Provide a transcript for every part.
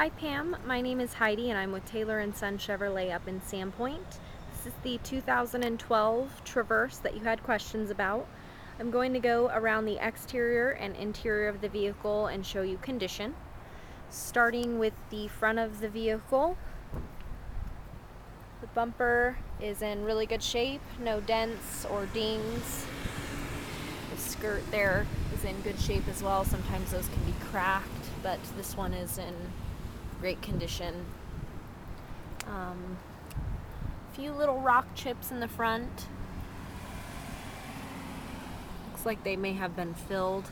Hi Pam, my name is Heidi and I'm with Taylor & Son Chevrolet up in Sandpoint. This is the 2012 Traverse that you had questions about. I'm going to go around the exterior and interior of the vehicle and show you condition. Starting with the front of the vehicle, the bumper is in really good shape, no dents or dings. The skirt there is in good shape as well. Sometimes those can be cracked, but this one is in great condition. Few little rock chips in the front. Looks like they may have been filled.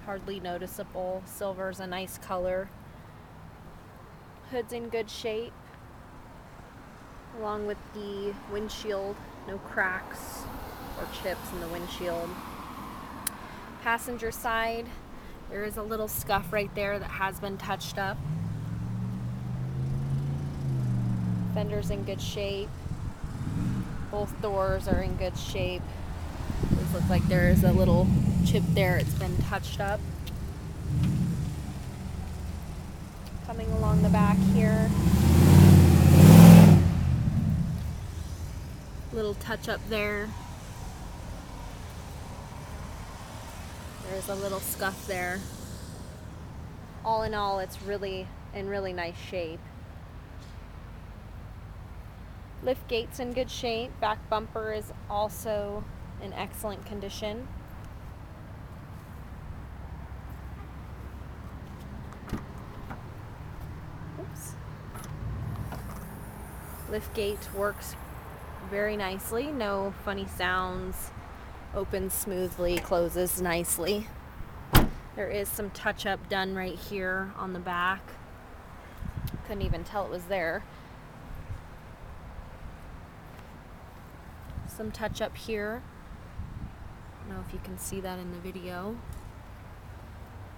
Hardly noticeable. Silver's a nice color. Hood's in good shape, along with the windshield. No cracks or chips in the windshield. Passenger side, there is a little scuff right there that has been touched up. Fender's in good shape. Both doors are in good shape. This looks like there is a little chip there. It's been touched up. Coming along the back here. Little touch up there. There's a little scuff there. All in all, it's really in really nice shape. Lift gate's in good shape. Back bumper is also in excellent condition. Oops. Lift gate works very nicely. No funny sounds. Opens smoothly, closes nicely. There is some touch up done right here on the back. Couldn't even tell it was there. Some touch up here. I don't know if you can see that in the video.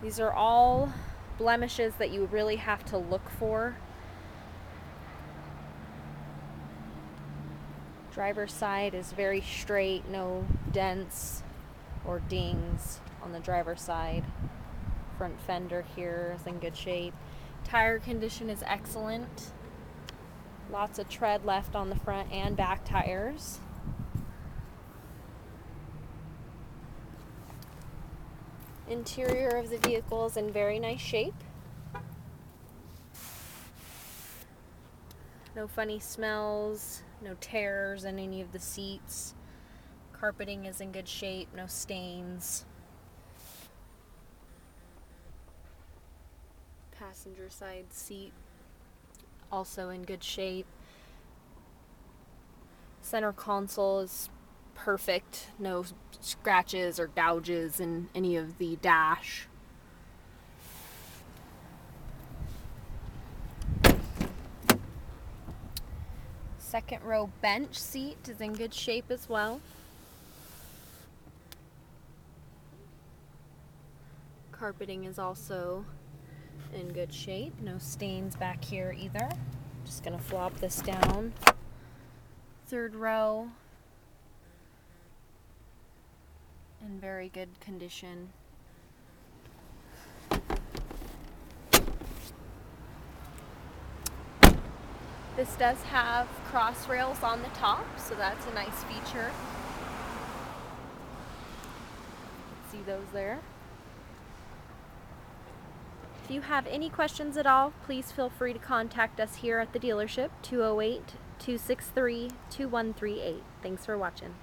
These are all blemishes that you really have to look for. Driver's side is very straight, no dents or dings on the driver's side. Front fender here is in good shape. Tire condition is excellent. Lots of tread left on the front and back tires. Interior of the vehicle is in very nice shape. No funny smells, no tears in any of the seats. Carpeting is in good shape, no stains. Passenger side seat also in good shape. Center console is perfect, no scratches or gouges in any of the dash. Second row bench seat is in good shape as well. Carpeting is also in good shape, no stains back here either. Just gonna flop this down. Third row in very good condition. This does have cross rails on the top, so that's a nice feature. See those there? If you have any questions at all, please feel free to contact us here at the dealership, 208-263-2138. Thanks for watching.